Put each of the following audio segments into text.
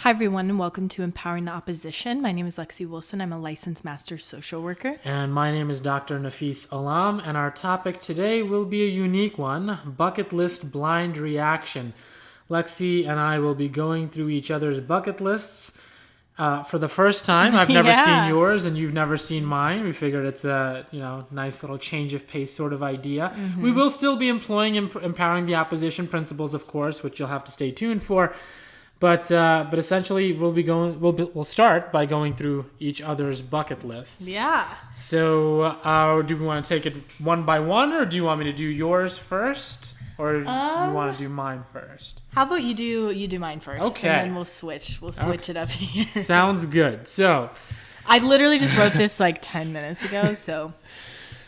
Hi, everyone, and welcome to Empowering the Opposition. My name is Lexi Wilson. I'm a licensed master social worker. And my name is Dr. Nafis Alam, and our topic today will be a unique one, bucket list blind reaction. Lexi and I will be going through each other's bucket lists for the first time. I've never seen yours, and you've never seen mine. We figured it's a nice little change of pace sort of idea. Mm-hmm. We will still be employing Empowering the Opposition principles, of course, which you'll have to stay tuned for. But essentially, we'll start by going through each other's bucket lists. Yeah. So, do we want to take it one by one, or do you want me to do yours first, or do you want to do mine first? How about you do mine first? Okay. And then we'll switch. We'll switch it up here. Sounds good. So, I literally just wrote this like 10 minutes ago.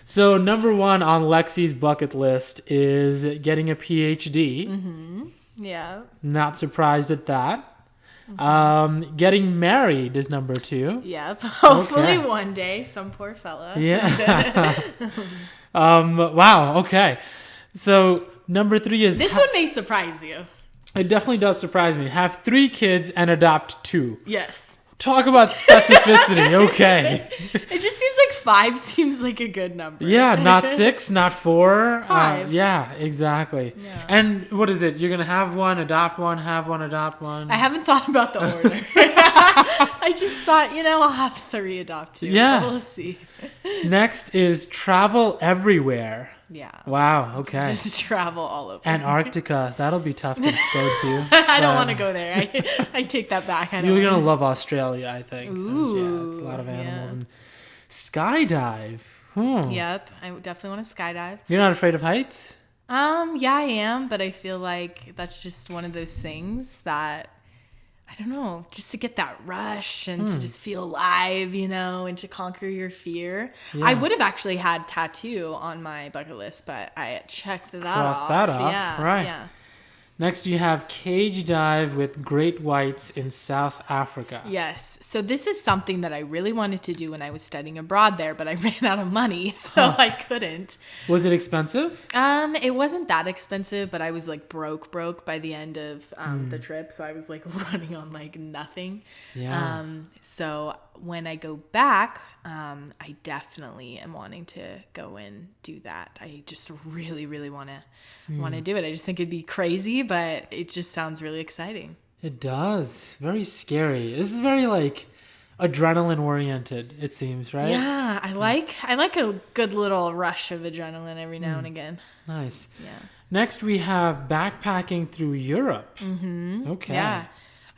So number one on Lexi's bucket list is getting a PhD. Mm-hmm. Yeah. Not surprised at that. Mm-hmm. Getting married is number two. Yep. Hopefully one day, some poor fella. Yeah. Wow. Okay. So number three is... This one may surprise you. It definitely does surprise me. Have 3 kids and adopt 2. Yes. Talk about specificity. Okay. It just seems like 5 seems like a good number. Yeah, not 6, not 4. 5. Yeah, exactly. Yeah. And what is it? You're going to have one, adopt one, have one, adopt one? I haven't thought about the order. I just thought, I'll have 3, adopt 2. Yeah. We'll see. Next is travel everywhere. Yeah. Wow, okay. Just travel all over. Antarctica, that'll be tough to go to. I don't want to go there. I take that back. You're going to love Australia, I think. Ooh. Yeah, it's a lot of animals. And skydive. Yep, I definitely want to skydive. You're not afraid of heights? Yeah, I am, but I feel like that's just one of those things that, I don't know, just to get that rush and to just feel alive, and to conquer your fear. Yeah. I would have actually had tattoo on my bucket list, but I checked that off. Crossed that off, yeah, right. Yeah. Next, you have cage dive with great whites in South Africa. Yes. So this is something that I really wanted to do when I was studying abroad there, but I ran out of money, so I couldn't. Was it expensive? It wasn't that expensive, but I was like broke by the end of the trip, so I was like running on like nothing. Yeah. So when I go back, I definitely am wanting to go and do that. I just really, really want to do it. I just think it'd be crazy, but it just sounds really exciting. It does. Very scary. This is very like adrenaline oriented, it seems, right? Yeah, I like a good little rush of adrenaline every now and again. Nice. Yeah. Next, we have backpacking through Europe. Mm-hmm. Okay. Yeah.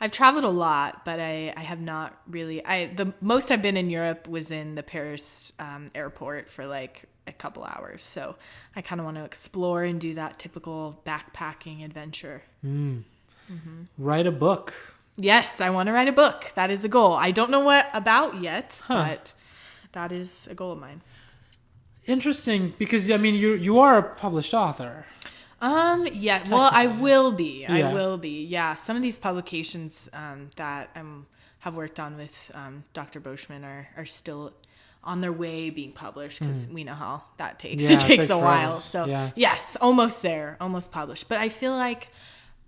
I've traveled a lot, but I have not really. The most I've been in Europe was in the Paris airport for like a couple hours. So I kind of want to explore and do that typical backpacking adventure. Write a book. Yes, I want to write a book. That is a goal. I don't know what about yet, but that is a goal of mine. Interesting, because I mean you are a published author. Yeah, well, I will be. I will be. Yeah. Some of these publications that I have worked on with Dr. Boschman are still on their way being published, because we know how that takes. Yeah, it takes a while. forever. So yes, almost there, almost published. But I feel like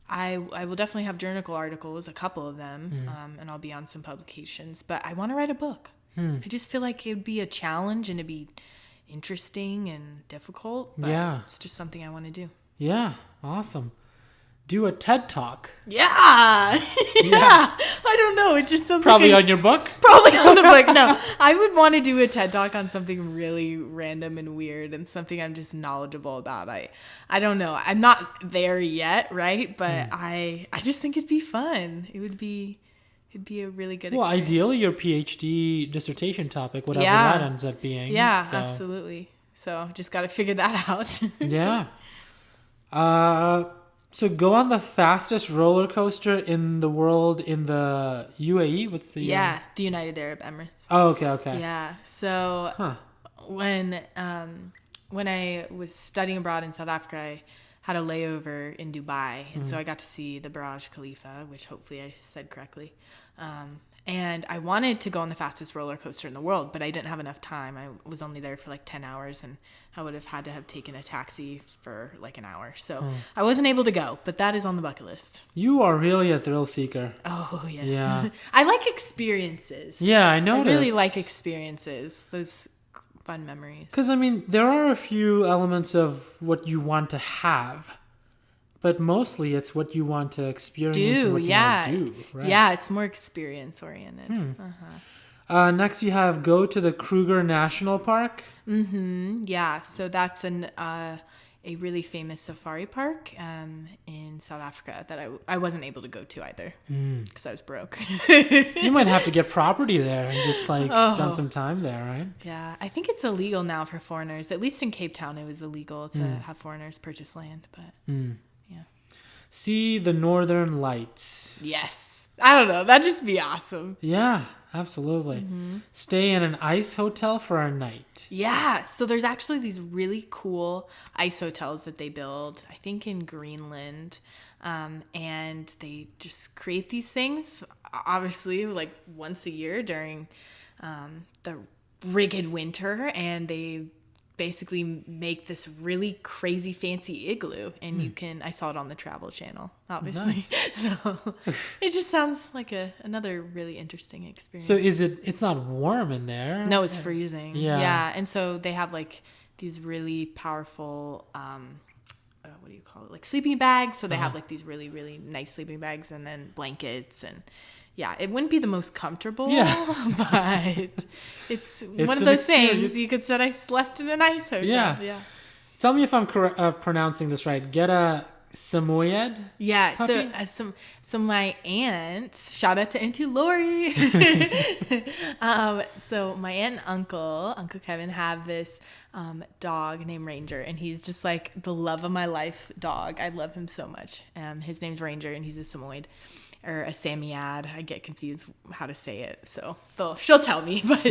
I will definitely have journal articles, a couple of them, and I'll be on some publications. But I want to write a book. I just feel like it'd be a challenge and it'd be interesting and difficult. But it's just something I want to do. Yeah, awesome. Do a TED Talk. Yeah. I don't know. It just sounds probably on your book? Probably on the book. No, I would want to do a TED Talk on something really random and weird and something I'm just knowledgeable about. I don't know. I'm not there yet, right? But I just think it'd be fun. It'd be a really good experience. Well, ideally your PhD dissertation topic, whatever that ends up being. Yeah, absolutely. So just got to figure that out. Yeah. So go on the fastest roller coaster in the world in the UAE. What's the the United Arab Emirates. Oh, okay. Yeah. So when I was studying abroad in South Africa, I had a layover in Dubai, and so I got to see the Burj Khalifa, which hopefully I said correctly. And I wanted to go on the fastest roller coaster in the world, but I didn't have enough time. I was only there for like 10 hours and I would have had to have taken a taxi for like an hour. So I wasn't able to go, but that is on the bucket list. You are really a thrill seeker. Oh, yes. Yeah. I like experiences. Yeah, I noticed. I really like experiences, those fun memories. Because, I mean, there are a few elements of what you want to have. But mostly it's what you want to experience and what you want to do. Right? Yeah, it's more experience oriented. Next you have go to the Kruger National Park. Yeah, so that's a really famous safari park in South Africa that I wasn't able to go to either because I was broke. You might have to get property there and just spend some time there, right? Yeah, I think it's illegal now for foreigners. At least in Cape Town it was illegal to have foreigners purchase land, but... See the Northern Lights. Yes. I don't know. That'd just be awesome. Yeah, absolutely. Stay in an ice hotel for a night. Yeah. So there's actually these really cool ice hotels that they build, I think in Greenland. And they just create these things, obviously, like once a year during the rigid winter. And they basically make this really crazy fancy igloo, and I saw it on the Travel Channel, obviously. Nice. So it just sounds like another really interesting experience. So it's not warm in there? No, it's freezing. Yeah. And so they have like these really powerful what do you call it, like sleeping bags. So they have like these really, really nice sleeping bags, and then blankets, and yeah, it wouldn't be the most comfortable, but it's one of those things. You could say I slept in an ice hotel. Yeah. Tell me if I'm pronouncing this right. Get a Samoyed? Yeah, puppy? So my aunt, shout out to Auntie Lori. So my aunt and Uncle Kevin have this dog named Ranger, and he's just like the love of my life dog. I love him so much. His name's Ranger, and he's a Samoyed. Or a Samoyed. I get confused how to say it, so she'll tell me. But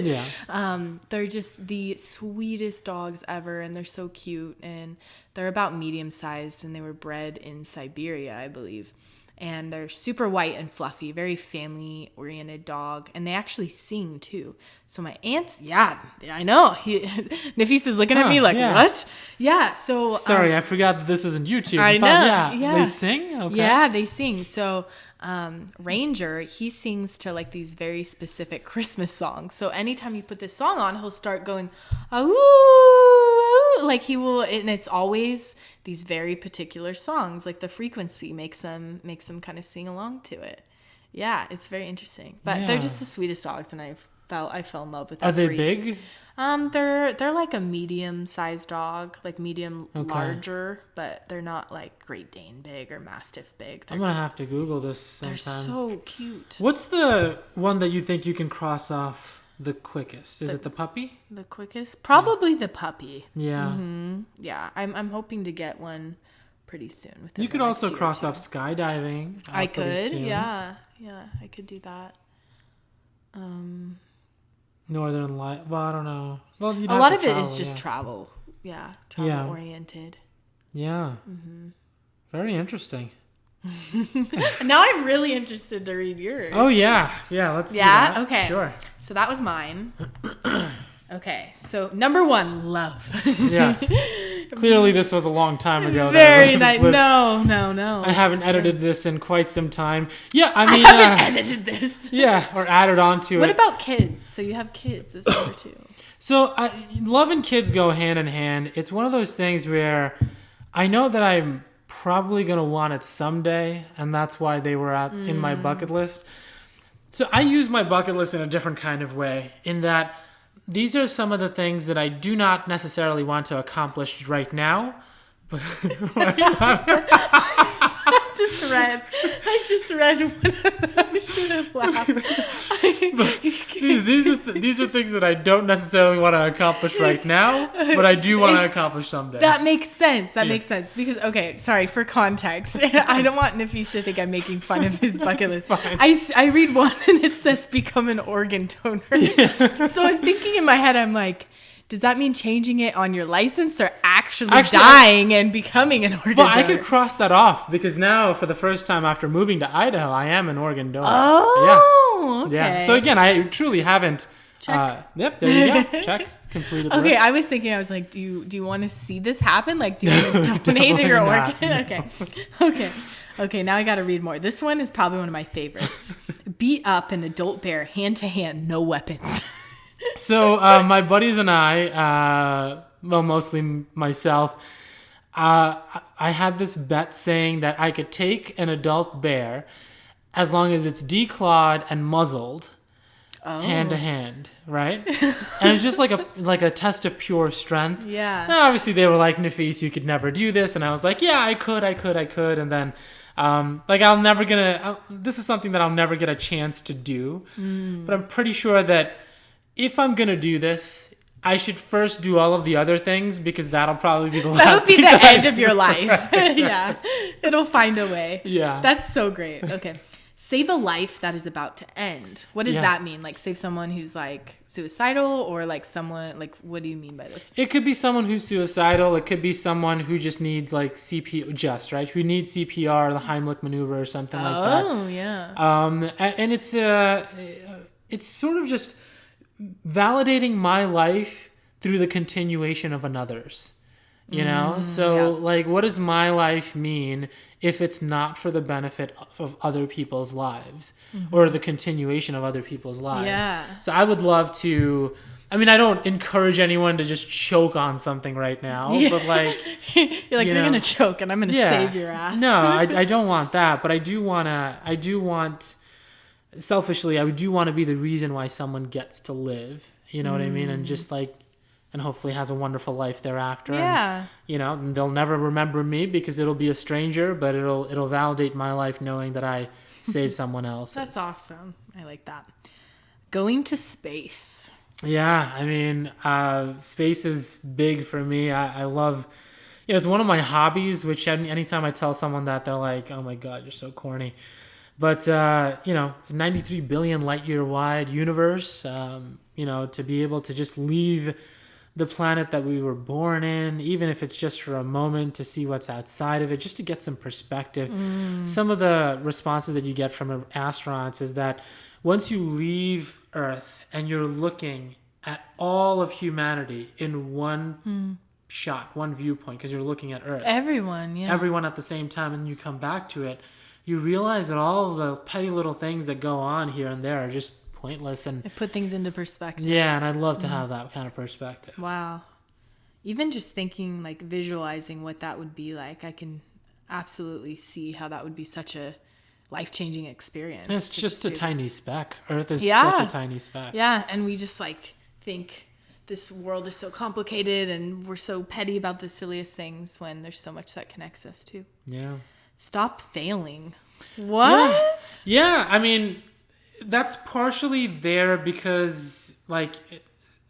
they're just the sweetest dogs ever, and they're so cute, and they're about medium sized, and they were bred in Siberia, I believe. And they're super white and fluffy, very family oriented dog, and they actually sing too. So my aunt's, I know. Nafis is looking at me like, what? Yeah. So sorry, I forgot that this isn't YouTube. I know. Yeah. They sing. Okay. Yeah, they sing. So. Ranger, he sings to like these very specific Christmas songs. So anytime you put this song on, he'll start going, ooh, like he will, and it's always these very particular songs. Like the frequency makes them kind of sing along to it. Yeah, it's very interesting. But they're just the sweetest dogs, and I fell in love with that. Are they breed. big? They're like a medium-sized dog, like larger, but they're not like Great Dane big or Mastiff big. I'm gonna have to Google this sometime. They're so cute. What's the one that you think you can cross off the quickest? Is it the puppy? The quickest? Probably the puppy. Yeah. Mm-hmm. Yeah, I'm hoping to get one pretty soon. You could also cross off skydiving. I could. Yeah, I could do that. Northern Light. Well, I don't know. Well, a lot of it is just travel. Yeah, travel oriented. Yeah. Mm-hmm. Very interesting. Now I'm really interested to read yours. Oh yeah, let's. Yeah. Okay. Sure. So that was mine. Okay. So number 1, love. Yes. Clearly, this was a long time ago. Very nice. No. I haven't edited this in quite some time. Yeah, I mean, haven't edited this. Yeah, or added on to it. What about kids? So you have kids as number 2. So love and kids go hand in hand. It's one of those things where I know that I'm probably gonna want it someday, and that's why they were in my bucket list. So I use my bucket list in a different kind of way, in that these are some of the things that I do not necessarily want to accomplish right now. But I just read one of them. I should have laughed. These are things that I don't necessarily want to accomplish right now, but I do want to accomplish someday. That makes sense. Makes sense. Because, okay, sorry, for context, I don't want Nafis to think I'm making fun of his bucket list. I read one and it says become an organ donor. Yeah. So I'm thinking in my head, I'm like, does that mean changing it on your license or actually dying and becoming an organ donor? I could cross that off, because now, for the first time after moving to Idaho, I am an organ donor. Oh, Oh, okay. Yeah. So again, I truly haven't. Check. Yep. There you go. Check. Completed. Okay, list. I was thinking, I was like, do you want to see this happen? Like, do you want to donate to your Definitely organ? not, Okay. Okay. Okay, now I got to read more. This one is probably one of my favorites. Beat up an adult bear hand to hand, no weapons. So my buddies and I, well, mostly myself, I had this bet saying that I could take an adult bear as long as it's declawed and muzzled, hand to hand, right? And it's just like a test of pure strength. Yeah. Now, obviously, they were like, Nafis, you could never do this, and I was like, yeah, I could, and then. This is something that I'll never get a chance to do, but I'm pretty sure that if I'm going to do this, I should first do all of the other things because that'll probably be the last That'll be thing the that I edge of do. your life. Right. Yeah. It'll find a way. Yeah. That's so great. Okay. Save a life that is about to end. What does Yeah. that mean? Like save someone who's like suicidal or like someone like what do you mean by this? It could be someone who's suicidal. It could be someone who just needs like CPR, right? Who needs CPR, the Heimlich maneuver or something like that. Oh, yeah. And it's sort of just validating my life through the continuation of another's. You know? So, yeah. like, what does my life mean if it's not for the benefit of other people's lives or the continuation of other people's lives? Yeah. So I would love to... I mean, I don't encourage anyone to just choke on something right now, but like... You're like, you you're know, going to choke and I'm going to save your ass. No, I don't want that, but I do want... Selfishly, I do want to be the reason why someone gets to live. You know what I mean? And just like... And hopefully has a wonderful life thereafter. Yeah. And, you know, they'll never remember me because it'll be a stranger, but it'll validate my life knowing that I saved someone else. That's awesome. I like that. Going to space. Yeah, I mean, space is big for me. I love, you know, it's one of my hobbies, which anytime I tell someone that, they're like, oh my God, you're so corny. But, you know, it's a 93 billion light year wide universe. You know, to be able to just leave the planet that we were born in, even if it's just for a moment, to see what's outside of it, just to get some perspective. Some of the responses that you get from astronauts is that once you leave Earth and you're looking at all of humanity in one shot, one viewpoint, because you're looking at Earth. Everyone, yeah. Everyone at the same time, and you come back to it, you realize that all of the petty little things that go on here and there are just pointless. And It put things into perspective. yeah, and I'd love to have that kind of perspective. Wow. Even just thinking, like visualizing what that would be like, I can absolutely see how that would be such a life-changing experience. It's to just a be- tiny speck. Earth is Yeah. such a tiny speck. Yeah, and we just like think this world is so complicated and we're so petty about the silliest things when there's so much that connects us too. Yeah. Stop failing. What? Yeah, I mean, that's partially there because, like,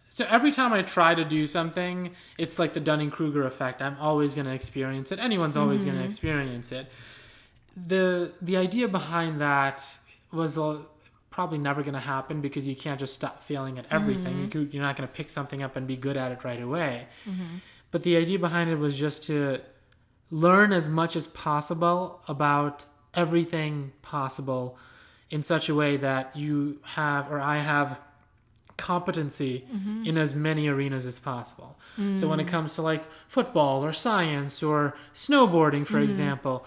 so every time I try to do something, it's like the Dunning-Kruger effect. I'm always going to experience it. Anyone's always going to experience it. The idea behind that was probably never going to happen because you can't just stop failing at everything. You're not going to pick something up and be good at it right away. But the idea behind it was just to learn as much as possible about everything possible in such a way that you have, or I have, competency in as many arenas as possible. So when it comes to like football or science or snowboarding, for example,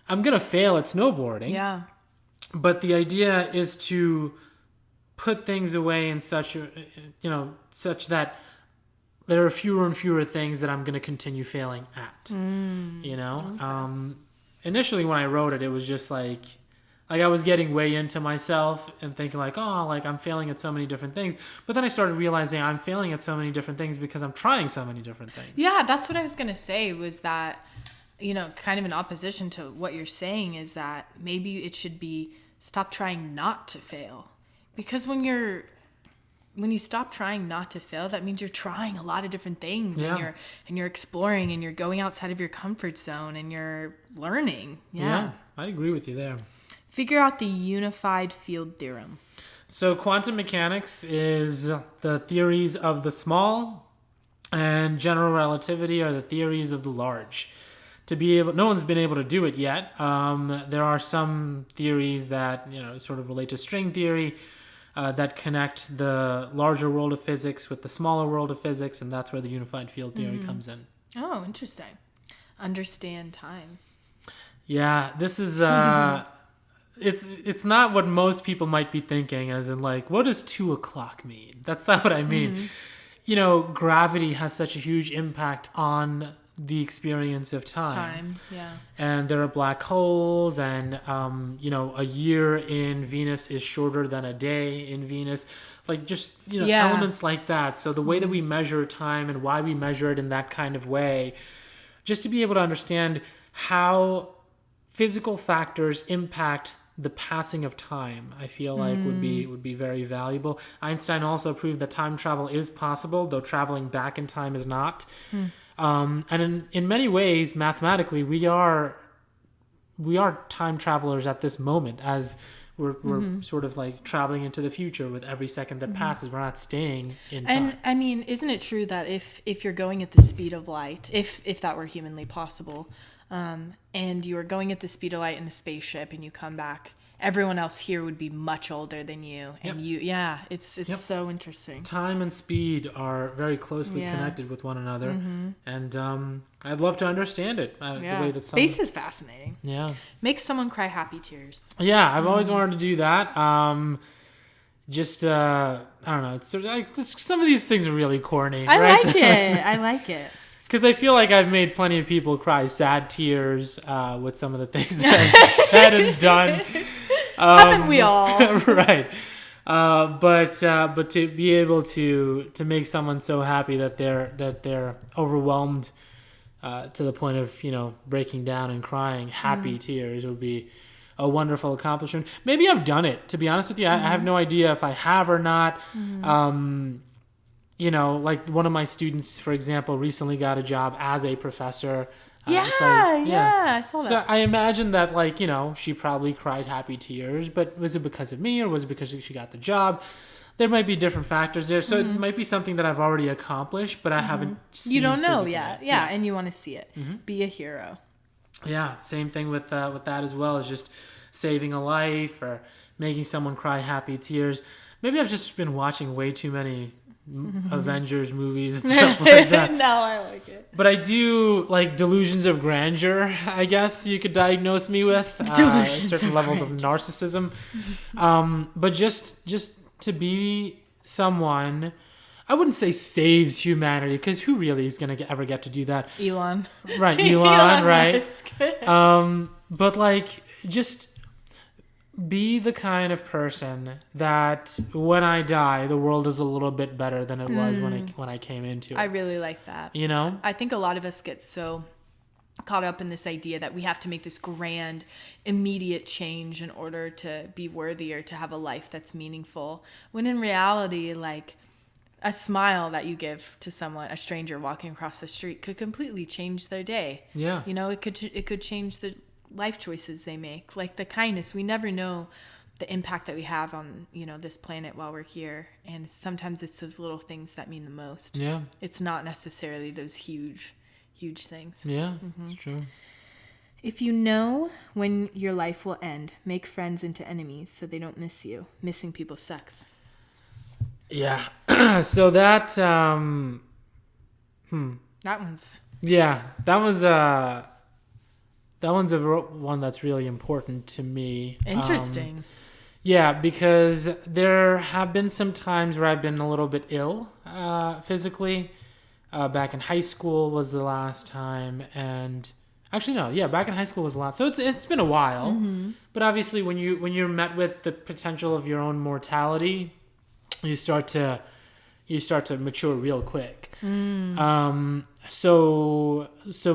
I'm going to fail at snowboarding. Yeah. But the idea is to put things away in such that there are fewer and fewer things that I'm going to continue failing at. You know? Okay. Initially when I wrote it, it was just like I was getting way into myself and thinking like, oh, like I'm failing at so many different things. But then I started realizing I'm failing at so many different things because I'm trying so many different things. Yeah, that's what I was going to say was that, you know, kind of in opposition to what you're saying is that maybe it should be stop trying not to fail. Because when you stop trying not to fail, that means you're trying a lot of different things and you're exploring and you're going outside of your comfort zone and you're learning. Yeah. I agree with you there. Figure out the unified field theorem. So quantum mechanics is the theories of the small, and general relativity are the theories of the large. No one's been able to do it yet. There are some theories that, you know, sort of relate to string theory, that connect the larger world of physics with the smaller world of physics, and that's where the unified field theory comes in. Oh, interesting. Understand time. Yeah, this is it's not what most people might be thinking, as in like, what does 2 o'clock mean? That's not what I mean. You know, gravity has such a huge impact on the experience of time. Yeah. And there are black holes, and you know, a year in Venus is shorter than a day in Venus. Like, just, you know, elements like that. So the way that we measure time and why we measure it in that kind of way, just to be able to understand how physical factors impact the passing of time, I feel like would be very valuable. Einstein also proved that time travel is possible, though traveling back in time is not. And in many ways, mathematically, we are time travelers at this moment, as we're sort of like traveling into the future with every second that passes. We're not staying in time. And I mean, isn't it true that if you're going at the speed of light, if that were humanly possible, and you are going at the speed of light in a spaceship and you come back, everyone else here would be much older than you. And it's so interesting. Time and speed are very closely connected with one another. And I'd love to understand it. The way that space is fascinating. Yeah. Makes someone cry happy tears. Yeah, I've always wanted to do that. I don't know. It's sort of like, some of these things are really corny. I right? like it. I like it. Because I feel like I've made plenty of people cry sad tears with some of the things that I've said and done. Haven't we all? Right. But to be able to make someone so happy that they're overwhelmed to the point of, you know, breaking down and crying happy tears would be a wonderful accomplishment. Maybe I've done it, to be honest with you. I have no idea if I have or not. You know, like one of my students, for example, recently got a job as a professor. I saw that. So I imagine that, like, you know, she probably cried happy tears, but was it because of me or was it because she got the job? There might be different factors there. So it might be something that I've already accomplished, but I haven't seen. You don't know yet. Yeah, and you want to see it. Be a hero. Yeah, same thing with that as well, is just saving a life or making someone cry happy tears. Maybe I've just been watching way too many Avengers movies and stuff like that. No, I like it. But I do like delusions of grandeur, I guess you could diagnose me with. Certain levels of narcissism. But just to be someone, I wouldn't say saves humanity, because who really is going to ever get to do that? Elon. Right, Elon, right? Musk. But like, just be the kind of person that when I die, the world is a little bit better than it was when I came into it. I really like that. You know? I think a lot of us get so caught up in this idea that we have to make this grand, immediate change in order to be worthy or to have a life that's meaningful. When in reality, like, a smile that you give to someone, a stranger walking across the street, could completely change their day. Yeah. You know, it could change the life choices they make, like the kindness. We never know the impact that we have on, you know, this planet while we're here, and sometimes it's those little things that mean the most. Yeah. It's not necessarily those huge things. Yeah, it's true. If you know when your life will end, make friends into enemies so they don't miss you. Missing people sucks. Yeah. So that That one's one that's really important to me. interesting. Yeah, because there have been some times where I've been a little bit ill physically. Back in high school was the last time, and actually no, yeah, back in high school was the last. So it's been a while. But obviously, when you're met with the potential of your own mortality, you start to mature real quick. So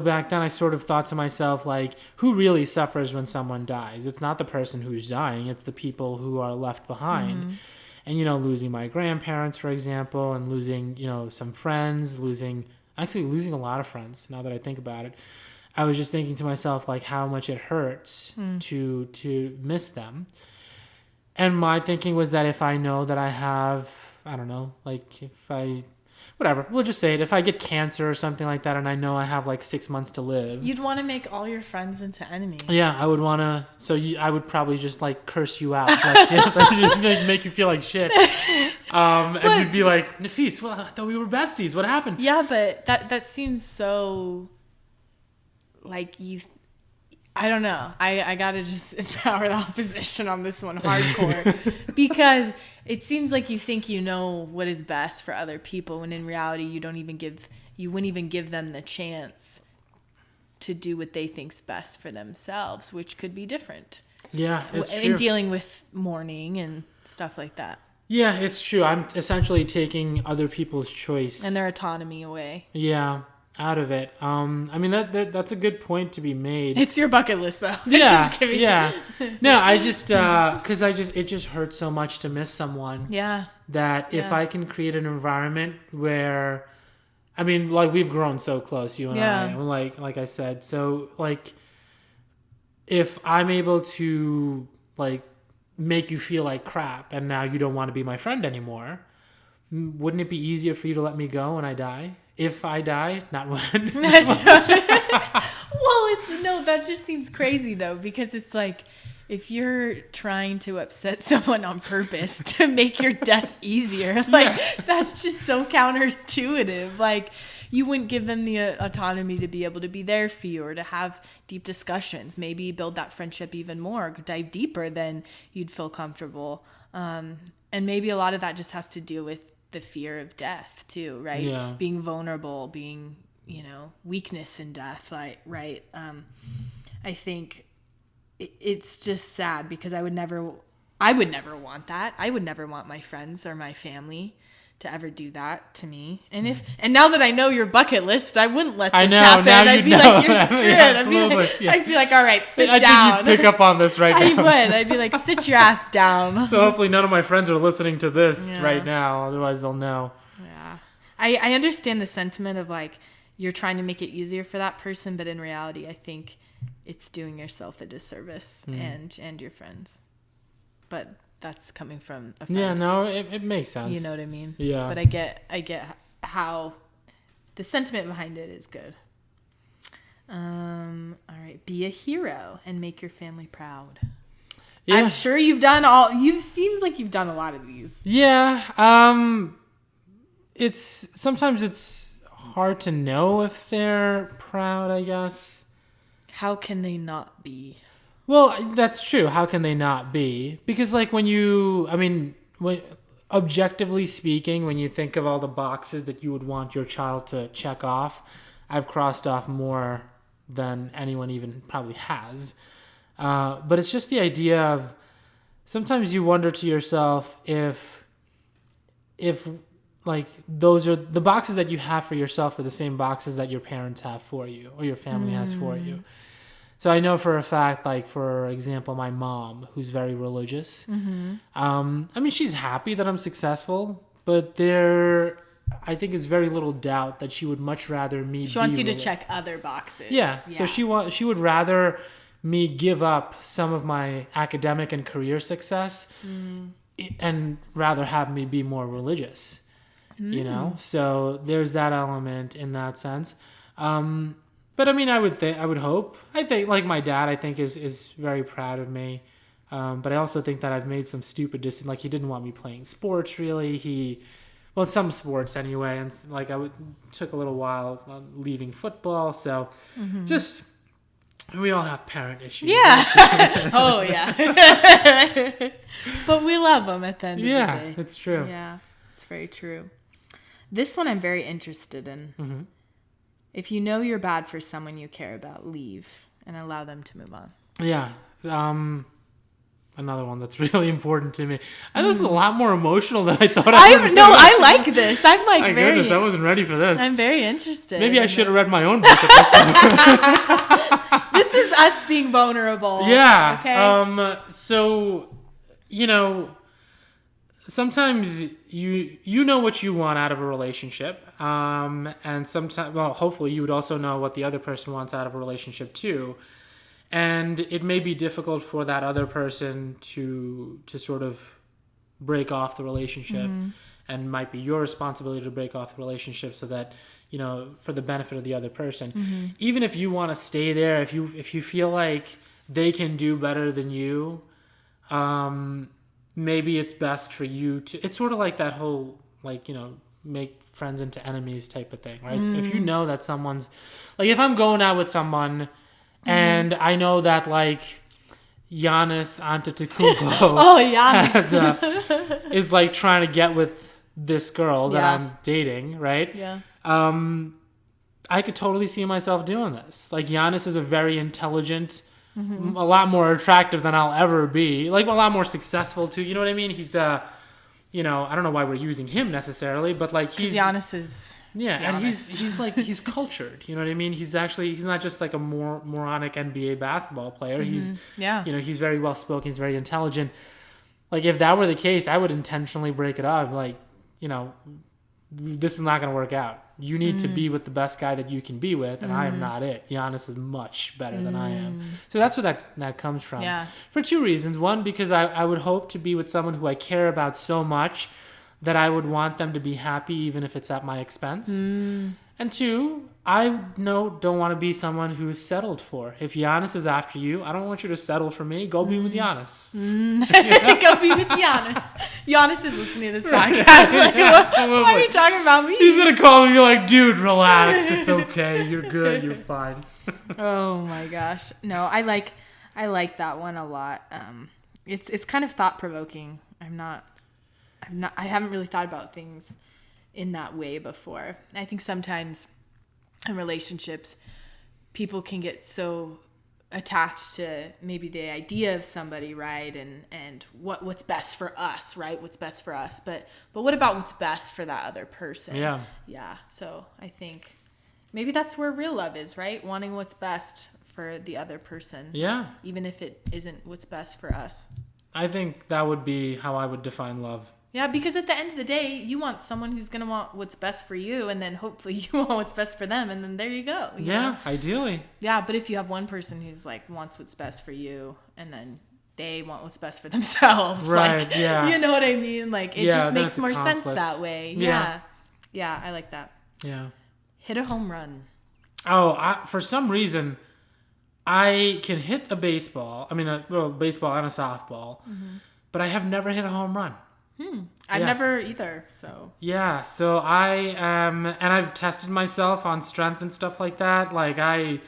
back then I sort of thought to myself, like, who really suffers when someone dies? It's not the person who's dying, it's the people who are left behind. And, you know, losing my grandparents, for example, and losing, you know, some friends, losing a lot of friends, now that I think about it. I was just thinking to myself, like, how much it hurts to miss them. And my thinking was that if I know that I have, I don't know, like, if I whatever, we'll just say it. If I get cancer or something like that, and I know I have like 6 months to live, You'd want to make all your friends into enemies. yeah, I would want to. So I would probably just like curse you out, like, make you feel like shit. And you'd be like, Nafis, well, I thought we were besties. What happened? Yeah, but that seems so like you. I don't know. I gotta just empower the opposition on this one hardcore because it seems like you think you know what is best for other people when in reality you wouldn't even give them the chance to do what they think's best for themselves, which could be different. Yeah, it's true. In dealing with mourning and stuff like that. Yeah, it's true. I'm essentially taking other people's choice And their autonomy away. Yeah, out of it. I mean that's a good point to be made. It's your bucket list, though. Yeah, yeah. No, I just because it just hurts so much to miss someone. Yeah. That if I can create an environment where, I mean, like we've grown so close, you and I. Like I said, so like, if I'm able to like make you feel like crap, and now you don't want to be my friend anymore, wouldn't it be easier for you to let me go when I die? If I die, not when. Well, that just seems crazy though, because it's like if you're trying to upset someone on purpose to make your death easier, like that's just so counterintuitive. Like you wouldn't give them the autonomy to be able to be there for you or to have deep discussions, maybe build that friendship even more, dive deeper than you'd feel comfortable. And maybe a lot of that just has to deal with the fear of death too, right? Yeah. Being vulnerable, being, weakness in death, like, right? I think it's just sad because I would never want that. I would never want my friends or my family to ever do that to me. And now that I know your bucket list, I wouldn't let this happen. I'd be like, you're screwed. Yeah, I'd be like, all right, sit I down. think you'd pick up on this right now. I would. I'd be like, sit your ass down. So hopefully none of my friends are listening to this right now. Otherwise they'll know. Yeah. I understand the sentiment of like, you're trying to make it easier for that person. But in reality, I think it's doing yourself a disservice and your friends. But that's coming from a friend. Yeah, no, it makes sense. You know what I mean? Yeah. But I get how the sentiment behind it is good. All right. Be a hero and make your family proud. Yeah. I'm sure seems like you've done a lot of these. Yeah. Sometimes it's hard to know if they're proud, I guess. How can they not be? Well, that's true. How can they not be? Because like objectively speaking, when you think of all the boxes that you would want your child to check off, I've crossed off more than anyone even probably has. But it's just the idea of sometimes you wonder to yourself if like those are the boxes that you have for yourself are the same boxes that your parents have for you or your family has for you. So I know for a fact, like, for example, my mom, who's very religious, I mean, she's happy that I'm successful, but I think is very little doubt that she would much rather me She wants you to check other boxes. Yeah. So she would rather me give up some of my academic and career success and rather have me be more religious, So there's that element in that sense. But I mean, I would hope. I think, like my dad, I think is very proud of me. But I also think that I've made some stupid decisions. Like he didn't want me playing sports really. Some sports anyway. And like took a little while leaving football. So just, we all have parent issues. Yeah. Oh yeah. But we love them at the end of the day. Yeah, it's true. Yeah, it's very true. This one I'm very interested in. Mm-hmm. If you know you're bad for someone you care about, leave and allow them to move on. Yeah. Another one that's really important to me. And this is a lot more emotional than I thought I like this. I'm like My goodness, I wasn't ready for this. I'm very interested. Maybe I should have read my own book at this point. This is us being vulnerable. Yeah. Okay. So, sometimes you know what you want out of a relationship, and sometimes, hopefully you would also know what the other person wants out of a relationship too, and it may be difficult for that other person to sort of break off the relationship, and might be your responsibility to break off the relationship so that, for the benefit of the other person. Even if you want to stay there, if you feel like they can do better than you, maybe it's best for you to, it's sort of like that whole, make friends into enemies type of thing, right? So if you know that someone's, like, if I'm going out with someone and I know that, like, Giannis Antetokounmpo is, like, trying to get with this girl that I'm dating, right? Yeah. I could totally see myself doing this. Like, Giannis is a very intelligent, a lot more attractive than I'll ever be. Like, a lot more successful, too. You know what I mean? He's, I don't know why we're using him necessarily, but, like, Giannis is... Yeah, Giannis. and he's cultured. You know what I mean? He's not just like a moronic NBA basketball player. He's he's very well spoken. He's very intelligent. Like, if that were the case, I would intentionally break it off. Like, this is not going to work out. You need to be with the best guy that you can be with, and I am not it. Giannis is much better than I am. So that's where that comes from. Yeah. For two reasons. One, because I would hope to be with someone who I care about so much that I would want them to be happy even if it's at my expense. And two, I don't want to be someone who's settled for. If Giannis is after you, I don't want you to settle for me. Go be with Giannis. Go be with Giannis. Giannis is listening to this podcast. Like, absolutely. Why are you talking about me? He's going to call me and be like, dude, relax. It's okay. You're good. You're fine. Oh my gosh. No, I like that one a lot. It's kind of thought provoking. I haven't really thought about things in that way before. I think sometimes in relationships, people can get so attached to maybe the idea of somebody, right? And what's best for us, right? What's best for us. But what about what's best for that other person? Yeah. Yeah. So I think maybe that's where real love is, right? Wanting what's best for the other person. Yeah. Even if it isn't what's best for us. I think that would be how I would define love. Yeah, because at the end of the day, you want someone who's going to want what's best for you, and then hopefully you want what's best for them, and then there you go. You know? Ideally. Yeah, but if you have one person who's like wants what's best for you, and then they want what's best for themselves, right? Like, yeah, you know what I mean. Like, it just makes more sense that way. Yeah, I like that. Yeah, hit a home run. Oh, for some reason, I can hit a baseball. I mean, a little baseball and a softball, but I have never hit a home run. I've never either, so. Yeah, so I am, and I've tested myself on strength and stuff like that. Like,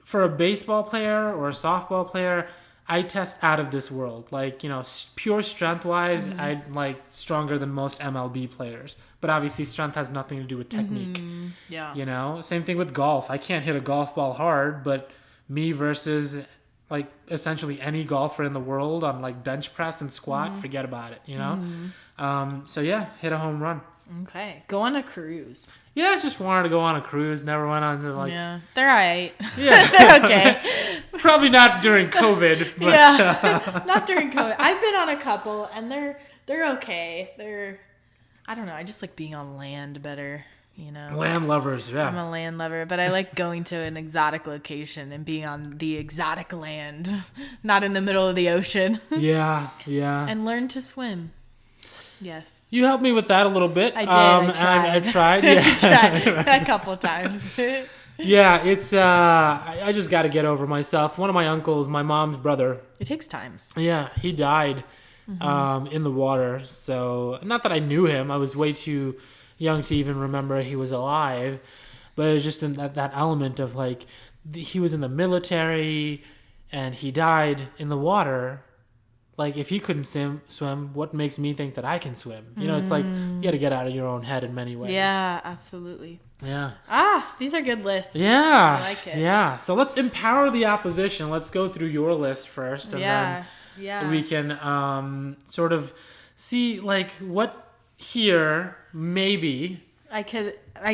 for a baseball player or a softball player, I test out of this world. Like, pure strength-wise, I'm, like, stronger than most MLB players. But obviously, strength has nothing to do with technique. Yeah. Same thing with golf. I can't hit a golf ball hard, but me versus... like essentially any golfer in the world on like bench press and squat, forget about it, So yeah, hit a home run. Okay. Go on a cruise. Yeah, I just wanted to go on a cruise. Never went on to like... Yeah, they're all right. Yeah. They're okay. Probably not during COVID. But, not during COVID. I've been on a couple and they're okay. I don't know. I just like being on land better. Land lovers, yeah. I'm a land lover, but I like going to an exotic location and being on the exotic land, not in the middle of the ocean. Yeah. And learn to swim. Yes. You helped me with that a little bit. I did. I tried. Yeah. I tried a couple of times. Yeah, it's I just got to get over myself. One of my uncles, my mom's brother. It takes time. Yeah, he died in the water. So, not that I knew him. I was way too young to even remember he was alive, but it was just in that element of like he was in the military and he died in the water. Like, if he couldn't swim, what makes me think that I can swim? It's like you got to get out of your own head in many ways. Yeah, absolutely. Yeah. These are good lists. Yeah. I like it. Yeah. So let's empower the opposition. Let's go through your list first, and then we can sort of see like what here maybe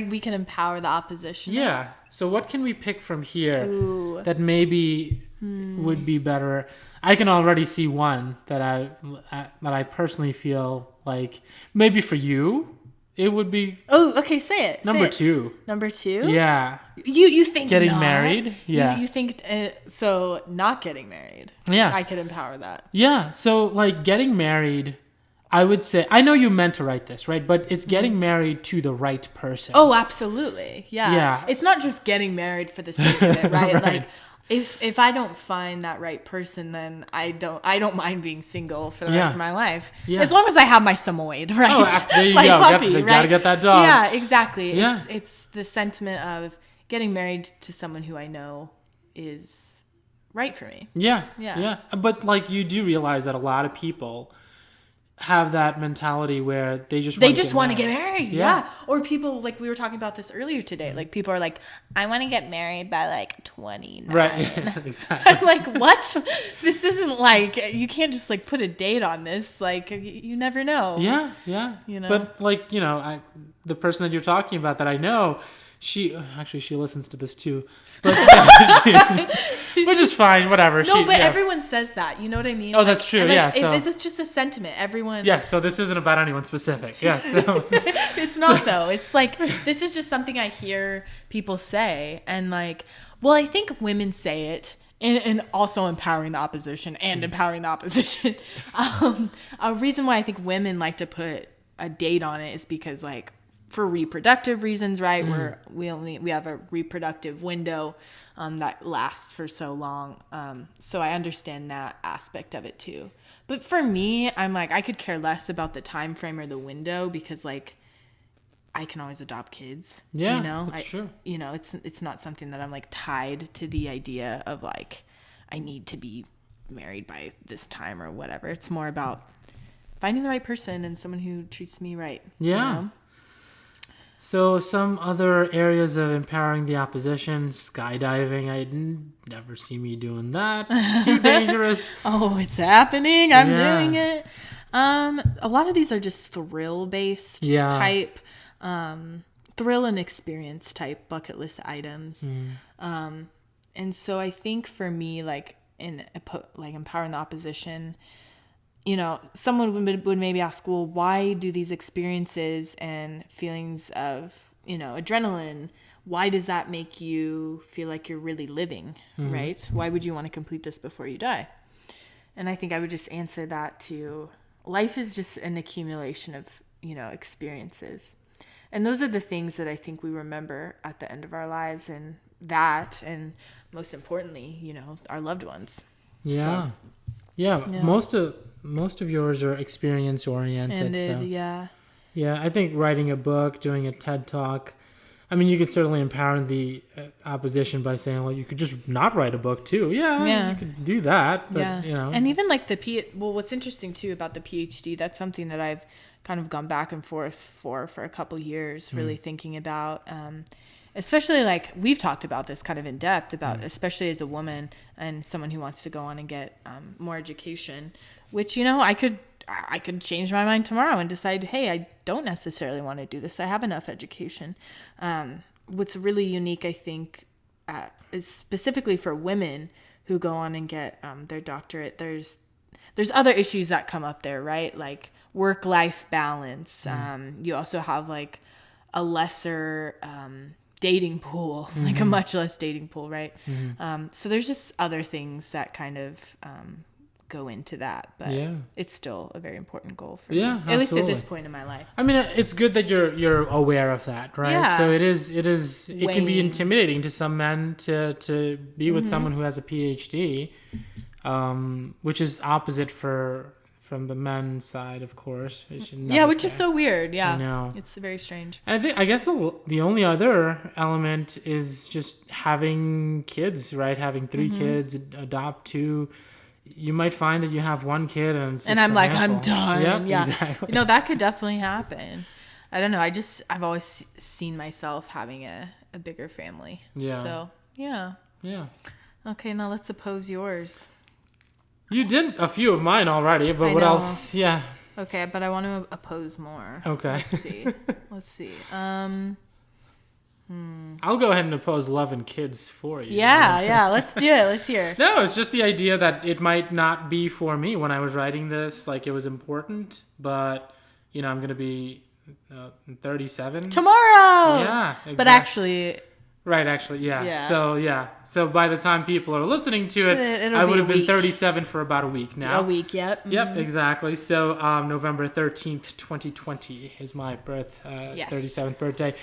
we can empower the opposition. Yeah. So what can we pick from here Ooh. that maybe would be better? I can already see one that I personally feel like maybe for you it would be. Oh, okay. Say it. Number two. Number two. Yeah. You think getting married? Yeah. You think so? Not getting married. Yeah. I could empower that. Yeah. So like getting married. I would say, I know you meant to write this, right? But it's getting married to the right person. Oh, absolutely. Yeah. Yeah. It's not just getting married for the sake of it, right? Right. Like if I don't find that right person, then I don't mind being single for the rest of my life. Yeah. As long as I have my samoyed, right? Oh, there you my go. puppy, right? Gotta get that dog. Yeah, exactly. Yeah. It's the sentiment of getting married to someone who I know is right for me. Yeah. Yeah. Yeah. But like you do realize that a lot of people have that mentality where they just want to get married. Yeah. Yeah. Or people, like we were talking about this earlier today, like people are like, I want to get married by like 29. Right. Exactly. I'm like, what? This isn't like, you can't just like put a date on this. Like, you never know. Yeah. Yeah. You know? But like, the person that you're talking about that I know, she listens to this too, but which is fine, whatever. No, but everyone says that. You know what I mean? Oh, that's true. Like, Yeah. So it's just a sentiment. Everyone. yes. So this isn't about anyone specific. Yes. So. It's not though. It's like, this is just something I hear people say, and like, well, I think women say it. And also empowering the opposition and empowering the opposition. A reason why I think women like to put a date on it is because, like, for reproductive reasons, right? We have a reproductive window that lasts for so long. So I understand that aspect of it too. But for me, I'm like, I could care less about the time frame or the window because, like, I can always adopt kids. Yeah, that's true. It's not something that I'm like tied to the idea of like I need to be married by this time or whatever. It's more about finding the right person and someone who treats me right. Yeah. So some other areas of empowering the opposition, skydiving. I'd never see me doing that. Too dangerous. Oh, it's happening. I'm Yeah. doing it. A lot of these are just thrill-based type, thrill and experience type bucket list items. And so I think for me, like empowering the opposition, someone would maybe ask, well, why do these experiences and feelings of, adrenaline, why does that make you feel like you're really living, right? Why would you want to complete this before you die? And I think I would just answer that to life is just an accumulation of, experiences. And those are the things that I think we remember at the end of our lives, and most importantly, our loved ones. Yeah. So, yeah. Most of yours are experience oriented. Yeah. Yeah, I think writing a book, doing a TED Talk, I mean, you could certainly empower the opposition by saying, well, you could just not write a book too. Yeah. You could do that. But, And even like what's interesting too about the PhD, that's something that I've kind of gone back and forth for a couple years, really thinking about, especially like we've talked about this kind of in depth about, especially as a woman and someone who wants to go on and get more education, which, I could change my mind tomorrow and decide, hey, I don't necessarily want to do this. I have enough education. What's really unique, I think, is specifically for women who go on and get their doctorate. There's other issues that come up there, right? Like work-life balance. You also have like a lesser dating pool, like a much less dating pool, right? So there's just other things that kind of go into that, but it's still a very important goal for me, at least at this point in my life. I mean, it's good that you're aware of that, right? Yeah. So it can be intimidating to some men to be with someone who has a PhD, which is opposite from the men's side, of course. Which is so weird. Yeah, I know. It's very strange. And I guess the only other element is just having kids, right? Having 3 kids, adopt 2. You might find that you have 1 kid and I'm like, handful. I'm done. Yep, Yeah, exactly. That could definitely happen. I don't know. I've always seen myself having a bigger family. Yeah. So yeah. Okay, now let's oppose yours. You did a few of mine already, but what else? Yeah. Okay, but I want to oppose more. Okay. Let's see. I'll go ahead and oppose love and kids for you. Yeah, let's do it. Let's hear. No, it's just the idea that it might not be for me when I was writing this. Like, it was important, but, I'm going to be 37. Tomorrow! Yeah, exactly. But actually, Right, actually, yeah. Yeah. So by the time people are listening to it, It'll I be would a have been week. 37 for about a week now. A week, yep. Yep, exactly. So November 13th, 2020 is my Yes. 37th birthday.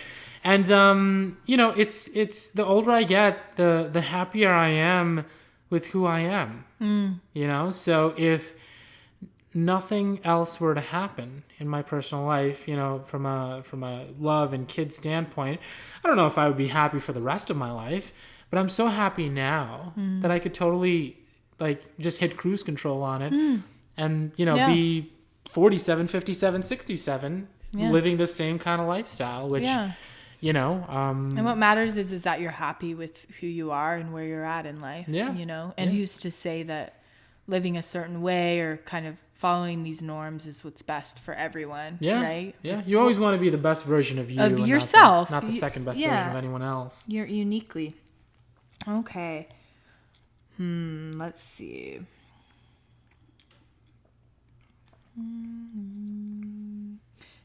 And it's the older I get, the happier I am with who I am. So if nothing else were to happen in my personal life, from a love and kid standpoint, I don't know if I would be happy for the rest of my life, but I'm so happy now that I could totally just hit cruise control on it and be 47, 57, 67 living the same kind of lifestyle, which and what matters is that you're happy with who you are and where you're at in life. And who's to say that living a certain way or kind of following these norms is what's best for everyone, right? You always want to be the best version of you, of and yourself, not the second best version of anyone else. You're uniquely. Okay. Let's see.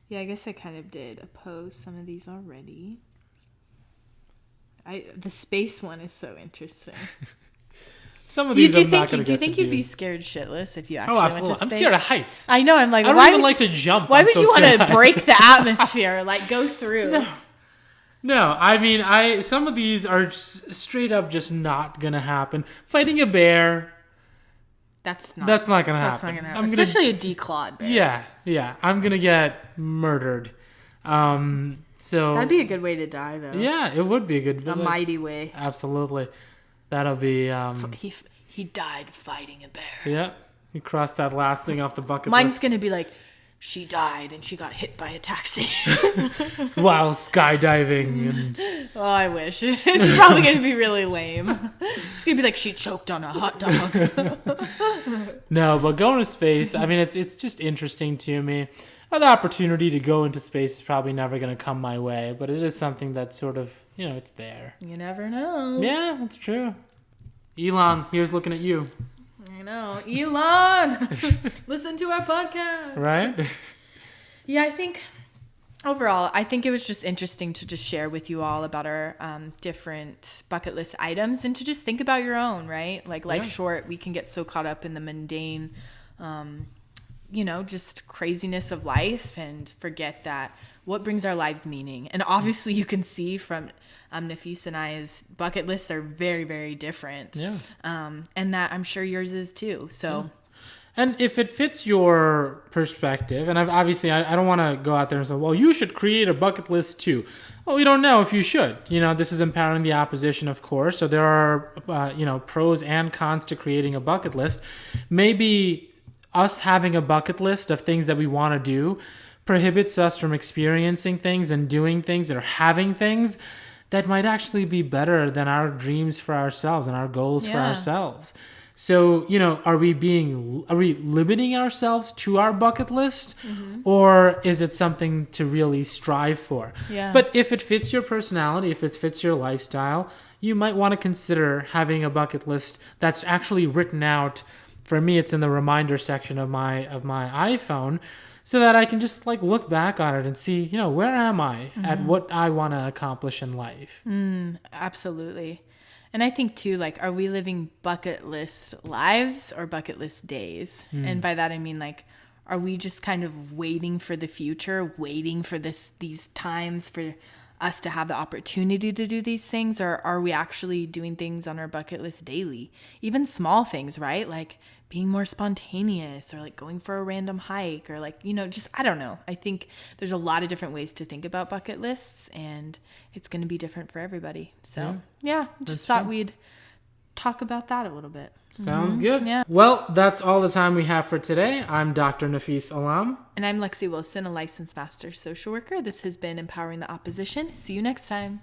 Yeah, I guess I kind of did oppose some of these already. The space one is so interesting. Some of these do you I'm not going to think, do you get think to you'd do. be scared shitless if you actually Oh, went to absolutely. space? I'm scared of heights. I know. I'm like, I don't why even would like to jump. Why I'm would so you want scared to of break heights. the atmosphere? Like, go through. No, I mean, some of these are straight up just not going to happen. Fighting a bear, That's not going to happen. That's not gonna happen. Especially a declawed bear. Yeah. I'm going to get murdered. So That'd be a good way to die, though. Yeah, it would be a good A mighty way. Absolutely. That'll be He died fighting a bear. yeah. You crossed that last thing off the bucket Mine's list. gonna be like, she died and she got hit by a taxi. While skydiving and Oh, I wish. It's probably gonna be really lame. It's gonna be like she choked on a hot dog. No, but going to space, I mean, it's just interesting to me. The opportunity to go into space is probably never going to come my way, but it is something that sort of, it's there. You never know. Yeah, that's true. Elon, here's looking at you. I know. Elon! Listen to our podcast. Right? Yeah, I think overall, it was just interesting to just share with you all about our different bucket list items and to just think about your own, right? Like life's short. We can get so caught up in the mundane, just craziness of life and forget that what brings our lives meaning. And obviously you can see from Nafis and I's bucket lists are very, very different. Yeah. And that I'm sure yours is too. So. And if it fits your perspective, and I don't want to go out there and say, well, you should create a bucket list too. Well, we don't know if you should. This is empowering the opposition, of course. So there are, pros and cons to creating a bucket list. Maybe us having a bucket list of things that we want to do prohibits us from experiencing things and doing things or having things that might actually be better than our dreams for ourselves and our goals for ourselves. So, are we limiting ourselves to our bucket list, or is it something to really strive for? Yeah. But if it fits your personality, if it fits your lifestyle, you might want to consider having a bucket list that's actually written out. For me, it's in the reminder section of my iPhone, so that I can just look back on it and see, where am I at what I want to accomplish in life. Absolutely. And I think too, are we living bucket list lives or bucket list days? And by that I mean are we just kind of waiting for the future, waiting for these times for us to have the opportunity to do these things, or are we actually doing things on our bucket list daily? Even small things, right? Like being more spontaneous, or going for a random hike, or just, I don't know. I think there's a lot of different ways to think about bucket lists, and it's going to be different for everybody. So yeah, just thought we'd talk about that a little bit. Sounds good. Yeah. Well, that's all the time we have for today. I'm Dr. Nafis Alam. And I'm Lexi Wilson, a licensed master social worker. This has been Empowering the Opposition. See you next time.